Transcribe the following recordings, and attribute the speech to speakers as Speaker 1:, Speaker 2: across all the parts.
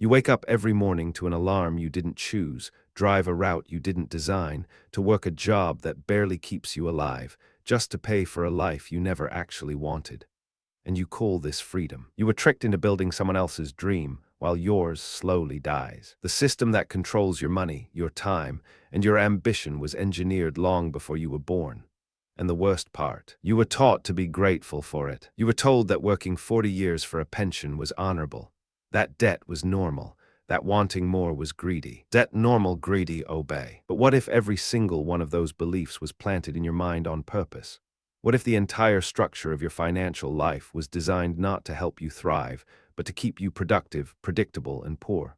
Speaker 1: You wake up every morning to an alarm you didn't choose, drive a route you didn't design, to work a job that barely keeps you alive, just to pay for a life you never actually wanted. And you call this freedom. You were tricked into building someone else's dream while yours slowly dies. The system that controls your money, your time, and your ambition was engineered long before you were born. And the worst part, you were taught to be grateful for it. You were told that working 40 years for a pension was honorable, that debt was normal, that wanting more was greedy. Debt normal, greedy, obey. But what if every single one of those beliefs was planted in your mind on purpose? What if the entire structure of your financial life was designed not to help you thrive, but to keep you productive, predictable, and poor?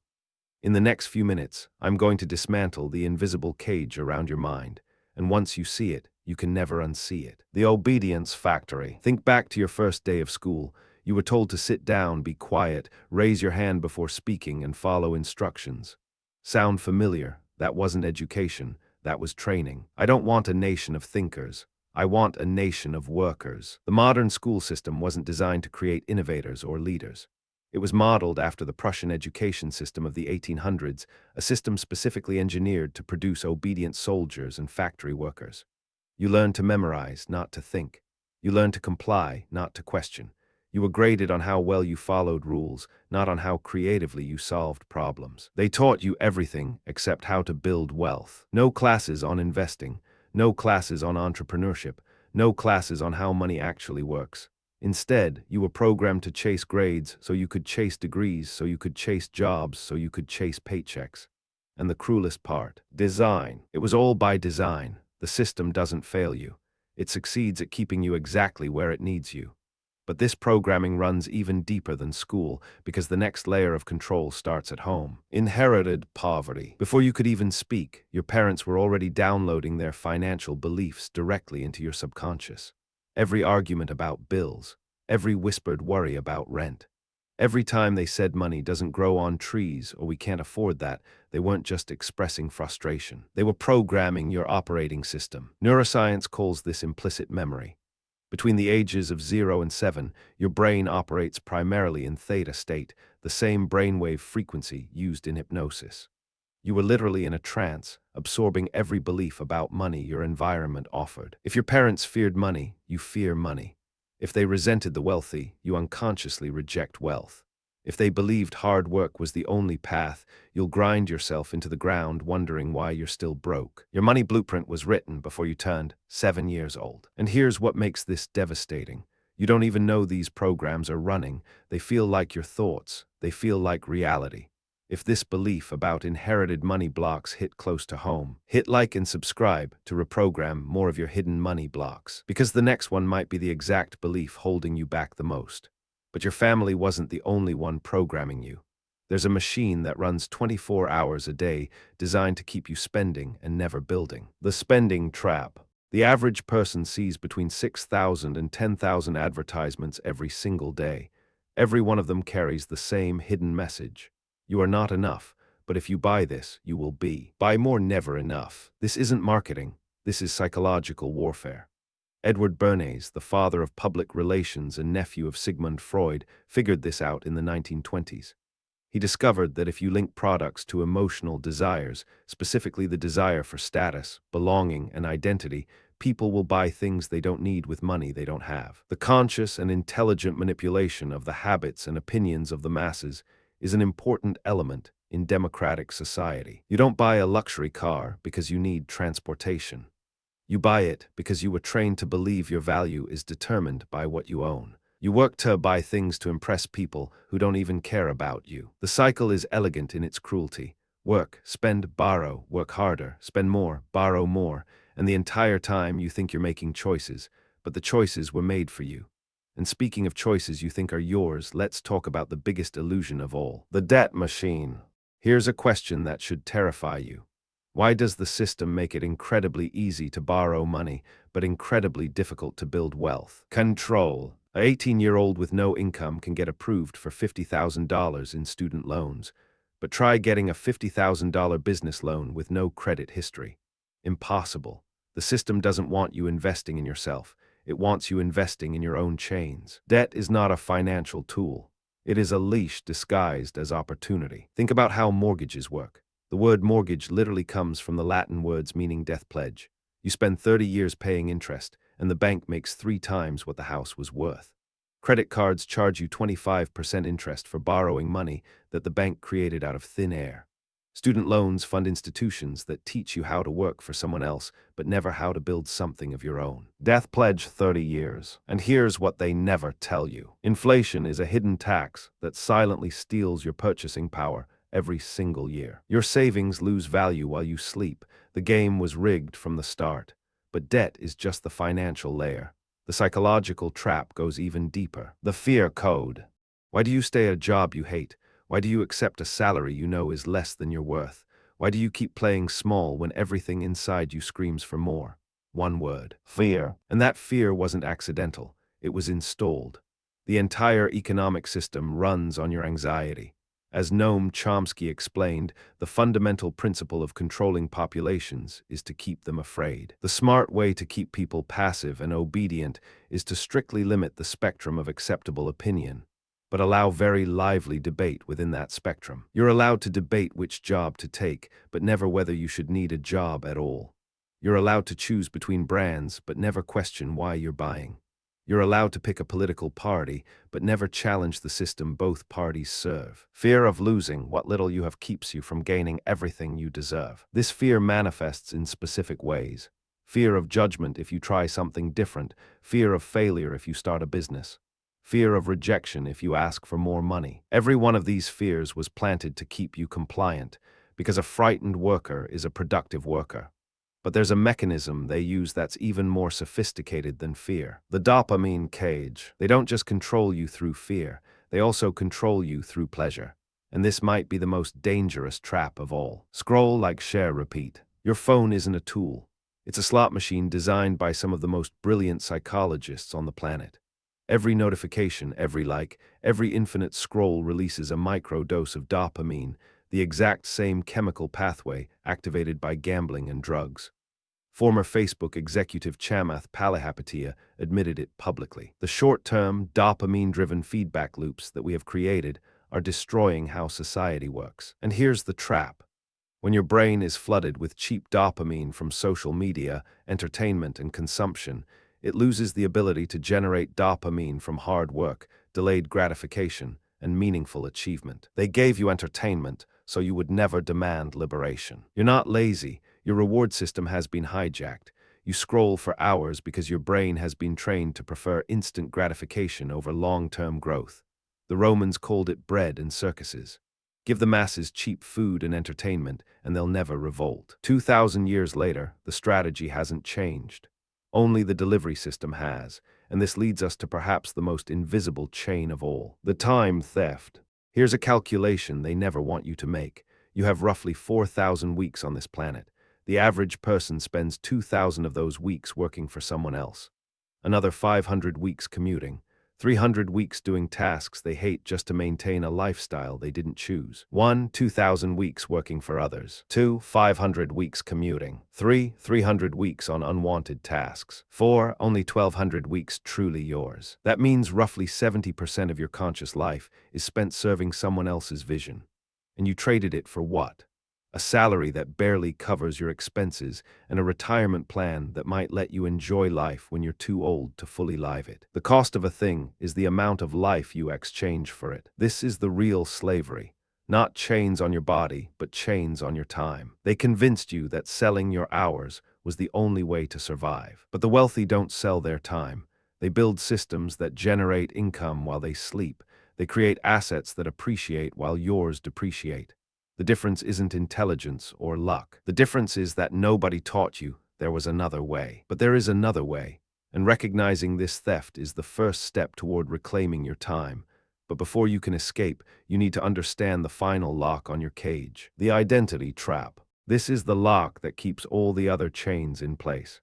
Speaker 1: In the next few minutes, I'm going to dismantle the invisible cage around your mind, and once you see it, you can never unsee it. The obedience factory. Think back to your first day of school. You were told to sit down, be quiet, raise your hand before speaking, and follow instructions. Sound familiar? That wasn't education, that was training. I don't want a nation of thinkers. I want a nation of workers. The modern school system wasn't designed to create innovators or leaders. It was modeled after the Prussian education system of the 1800s, a system specifically engineered to produce obedient soldiers and factory workers. You learned to memorize, not to think. You learned to comply, not to question. You were graded on how well you followed rules, not on how creatively you solved problems. They taught you everything except how to build wealth. No classes on investing, no classes on entrepreneurship, no classes on how money actually works. Instead, you were programmed to chase grades so you could chase degrees, so you could chase jobs, so you could chase paychecks. And the cruelest part, design. It was all by design. The system doesn't fail you. It succeeds at keeping you exactly where it needs you. But this programming runs even deeper than school because the next layer of control starts at home. Inherited poverty. Before you could even speak, your parents were already downloading their financial beliefs directly into your subconscious. Every argument about bills, every whispered worry about rent. Every time they said money doesn't grow on trees or we can't afford that, they weren't just expressing frustration. They were programming your operating system. Neuroscience calls this implicit memory. Between the ages of 0 and 7, your brain operates primarily in theta state, the same brainwave frequency used in hypnosis. You were literally in a trance, absorbing every belief about money your environment offered. If your parents feared money, you fear money. If they resented the wealthy, you unconsciously reject wealth. If they believed hard work was the only path, you'll grind yourself into the ground wondering why you're still broke. Your money blueprint was written before you turned 7 years old. And here's what makes this devastating. You don't even know these programs are running. They feel like your thoughts. They feel like reality. If this belief about inherited money blocks hit close to home, hit like and subscribe to reprogram more of your hidden money blocks, because the next one might be the exact belief holding you back the most. But your family wasn't the only one programming you. There's a machine that runs 24 hours a day designed to keep you spending and never building. The spending trap. The average person sees between 6,000 and 10,000 advertisements every single day. Every one of them carries the same hidden message. You are not enough, but if you buy this, you will be. Buy more, never enough. This isn't marketing. This is psychological warfare. Edward Bernays, the father of public relations and nephew of Sigmund Freud, figured this out in the 1920s. He discovered that if you link products to emotional desires, specifically the desire for status, belonging, and identity, people will buy things they don't need with money they don't have. The conscious and intelligent manipulation of the habits and opinions of the masses is an important element in democratic society. You don't buy a luxury car because you need transportation. You buy it because you were trained to believe your value is determined by what you own. You work to buy things to impress people who don't even care about you. The cycle is elegant in its cruelty. Work, spend, borrow, work harder, spend more, borrow more, and the entire time you think you're making choices, but the choices were made for you. And speaking of choices you think are yours, let's talk about the biggest illusion of all, the debt machine. Here's a question that should terrify you. Why does the system make it incredibly easy to borrow money, but incredibly difficult to build wealth? Control. An 18-year-old with no income can get approved for $50,000 in student loans, but try getting a $50,000 business loan with no credit history. Impossible. The system doesn't want you investing in yourself. It wants you investing in your own chains. Debt is not a financial tool. It is a leash disguised as opportunity. Think about how mortgages work. The word mortgage literally comes from the Latin words meaning death pledge. You spend 30 years paying interest, and the bank makes 3 times what the house was worth. Credit cards charge you 25% interest for borrowing money that the bank created out of thin air. Student loans fund institutions that teach you how to work for someone else, but never how to build something of your own. Death pledge 30 years. And here's what they never tell you. Inflation is a hidden tax that silently steals your purchasing power every single year. Your savings lose value while you sleep. The game was rigged from the start. But debt is just the financial layer. The psychological trap goes even deeper. The fear code. Why do you stay at a job you hate? Why do you accept a salary you know is less than your worth? Why do you keep playing small when everything inside you screams for more? One word: fear. And that fear wasn't accidental. It was installed. The entire economic system runs on your anxiety. As Noam Chomsky explained, the fundamental principle of controlling populations is to keep them afraid. The smart way to keep people passive and obedient is to strictly limit the spectrum of acceptable opinion, but allow very lively debate within that spectrum. You're allowed to debate which job to take, but never whether you should need a job at all. You're allowed to choose between brands, but never question why you're buying. You're allowed to pick a political party, but never challenge the system both parties serve. Fear of losing what little you have keeps you from gaining everything you deserve. This fear manifests in specific ways. Fear of judgment if you try something different, fear of failure if you start a business, fear of rejection if you ask for more money. Every one of these fears was planted to keep you compliant, because a frightened worker is a productive worker. But there's a mechanism they use that's even more sophisticated than fear. The dopamine cage. They don't just control you through fear, they also control you through pleasure. And this might be the most dangerous trap of all. Scroll, like, share, repeat. Your phone isn't a tool. It's a slot machine designed by some of the most brilliant psychologists on the planet. Every notification, every like, every infinite scroll releases a microdose of dopamine, the exact same chemical pathway activated by gambling and drugs. Former Facebook executive Chamath Palihapitiya admitted it publicly. The short-term, dopamine-driven feedback loops that we have created are destroying how society works. And here's the trap. When your brain is flooded with cheap dopamine from social media, entertainment, and consumption, it loses the ability to generate dopamine from hard work, delayed gratification, and meaningful achievement. They gave you entertainment, so you would never demand liberation. You're not lazy. Your reward system has been hijacked. You scroll for hours because your brain has been trained to prefer instant gratification over long-term growth. The Romans called it bread and circuses. Give the masses cheap food and entertainment, and they'll never revolt. 2,000 years later, the strategy hasn't changed. Only the delivery system has, and this leads us to perhaps the most invisible chain of all: the time theft. Here's a calculation they never want you to make. You have roughly 4,000 weeks on this planet. The average person spends 2,000 of those weeks working for someone else. Another 500 weeks commuting. 300 weeks doing tasks they hate just to maintain a lifestyle they didn't choose. 1. 2,000 weeks working for others. 2. 500 weeks commuting. 3. 300 weeks on unwanted tasks. 4. Only 1,200 weeks truly yours. That means roughly 70% of your conscious life is spent serving someone else's vision. And you traded it for what? A salary that barely covers your expenses, and a retirement plan that might let you enjoy life when you're too old to fully live it. The cost of a thing is the amount of life you exchange for it. This is the real slavery. Not chains on your body, but chains on your time. They convinced you that selling your hours was the only way to survive. But the wealthy don't sell their time. They build systems that generate income while they sleep. They create assets that appreciate while yours depreciate. The difference isn't intelligence or luck. The difference is that nobody taught you there was another way. But there is another way, and recognizing this theft is the first step toward reclaiming your time. But before you can escape, you need to understand the final lock on your cage: the identity trap. This is the lock that keeps all the other chains in place.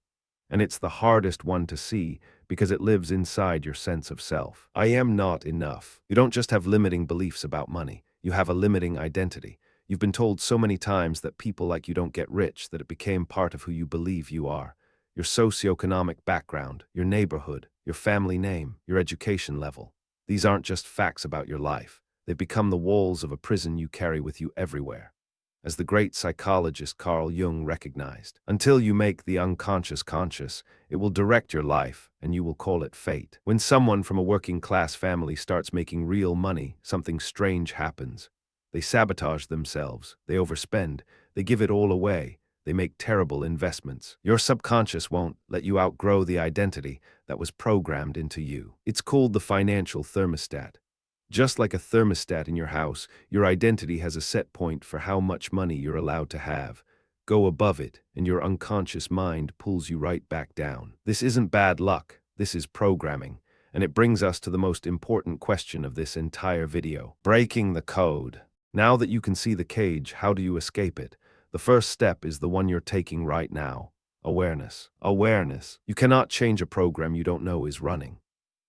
Speaker 1: And it's the hardest one to see because it lives inside your sense of self. I am not enough. You don't just have limiting beliefs about money. You have a limiting identity. You've been told so many times that people like you don't get rich that it became part of who you believe you are. Your socioeconomic background, your neighborhood, your family name, your education level. These aren't just facts about your life. They've become the walls of a prison you carry with you everywhere. As the great psychologist Carl Jung recognized, until you make the unconscious conscious, it will direct your life, and you will call it fate. When someone from a working-class family starts making real money, something strange happens. They sabotage themselves, they overspend, they give it all away, they make terrible investments. Your subconscious won't let you outgrow the identity that was programmed into you. It's called the financial thermostat. Just like a thermostat in your house, your identity has a set point for how much money you're allowed to have. Go above it, and your unconscious mind pulls you right back down. This isn't bad luck, this is programming. And it brings us to the most important question of this entire video. Breaking the code. Now that you can see the cage, how do you escape it? The first step is the one you're taking right now. Awareness. Awareness. You cannot change a program you don't know is running.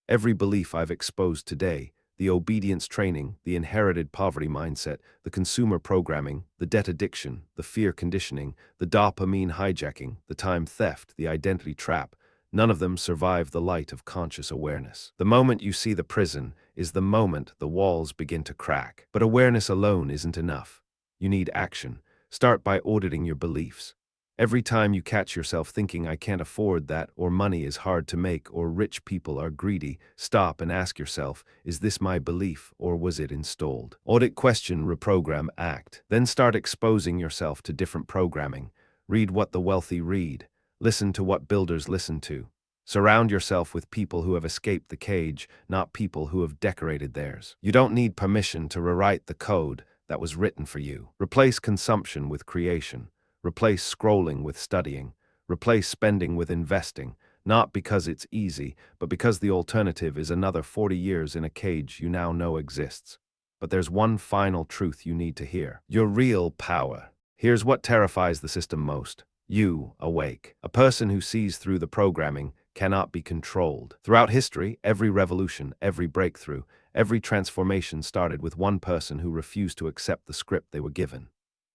Speaker 1: Every belief I've exposed today, the obedience training, the inherited poverty mindset, the consumer programming, the debt addiction, the fear conditioning, the dopamine hijacking, the time theft, the identity trap, none of them survive the light of conscious awareness. The moment you see the prison is the moment the walls begin to crack. But awareness alone isn't enough. You need action. Start by auditing your beliefs. Every time you catch yourself thinking I can't afford that, or money is hard to make, or rich people are greedy, stop and ask yourself, is this my belief or was it installed? Audit, question, reprogram, act. Then start exposing yourself to different programming. Read what the wealthy read. Listen to what builders listen to. Surround yourself with people who have escaped the cage, not people who have decorated theirs. You don't need permission to rewrite the code that was written for you. Replace consumption with creation. Replace scrolling with studying. Replace spending with investing, not because it's easy, but because the alternative is another 40 years in a cage you now know exists. But there's one final truth you need to hear. Your real power. Here's what terrifies the system most. You awake. A person who sees through the programming cannot be controlled. Throughout history, every revolution, every breakthrough, every transformation started with one person who refused to accept the script they were given.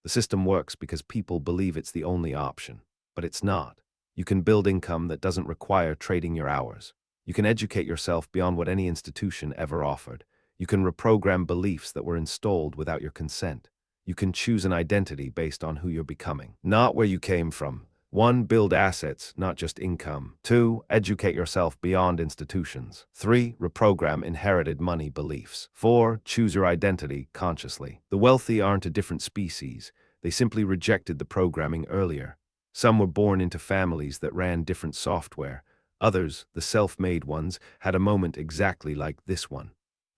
Speaker 1: The system works because people believe it's the only option, but it's not. You can build income that doesn't require trading your hours. You can educate yourself beyond what any institution ever offered. You can reprogram beliefs that were installed without your consent. You can choose an identity based on who you're becoming, not where you came from. 1. Build assets, not just income. 2. Educate yourself beyond institutions. 3. Reprogram inherited money beliefs. 4. Choose your identity consciously. The wealthy aren't a different species. They simply rejected the programming earlier. Some were born into families that ran different software. Others, the self-made ones, had a moment exactly like this one.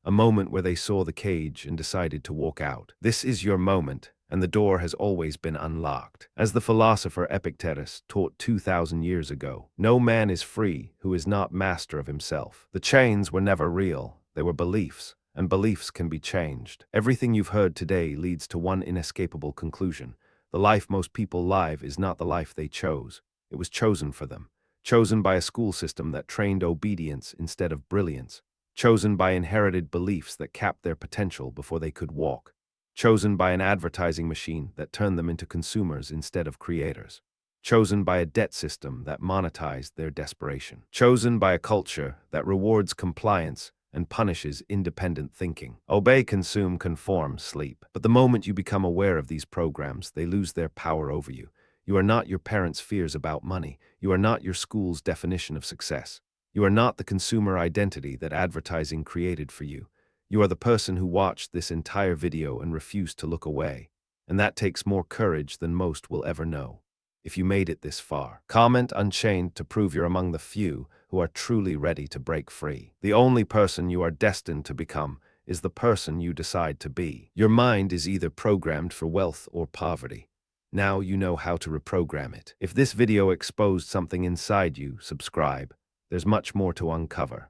Speaker 1: A moment where they saw the cage and decided to walk out. This is your moment, and the door has always been unlocked. As the philosopher Epictetus taught 2,000 years ago, no man is free who is not master of himself. The chains were never real, they were beliefs, and beliefs can be changed. Everything you've heard today leads to one inescapable conclusion. The life most people live is not the life they chose. It was chosen for them. Chosen by a school system that trained obedience instead of brilliance. Chosen by inherited beliefs that capped their potential before they could walk. Chosen by an advertising machine that turned them into consumers instead of creators. Chosen by a debt system that monetized their desperation. Chosen by a culture that rewards compliance and punishes independent thinking. Obey, consume, conform, sleep. But the moment you become aware of these programs, they lose their power over you. You are not your parents' fears about money. You are not your school's definition of success. You are not the consumer identity that advertising created for you. You are the person who watched this entire video and refused to look away. And that takes more courage than most will ever know. If you made it this far, comment Unchained to prove you're among the few who are truly ready to break free. The only person you are destined to become is the person you decide to be. Your mind is either programmed for wealth or poverty. Now you know how to reprogram it. If this video exposed something inside you, subscribe. There's much more to uncover.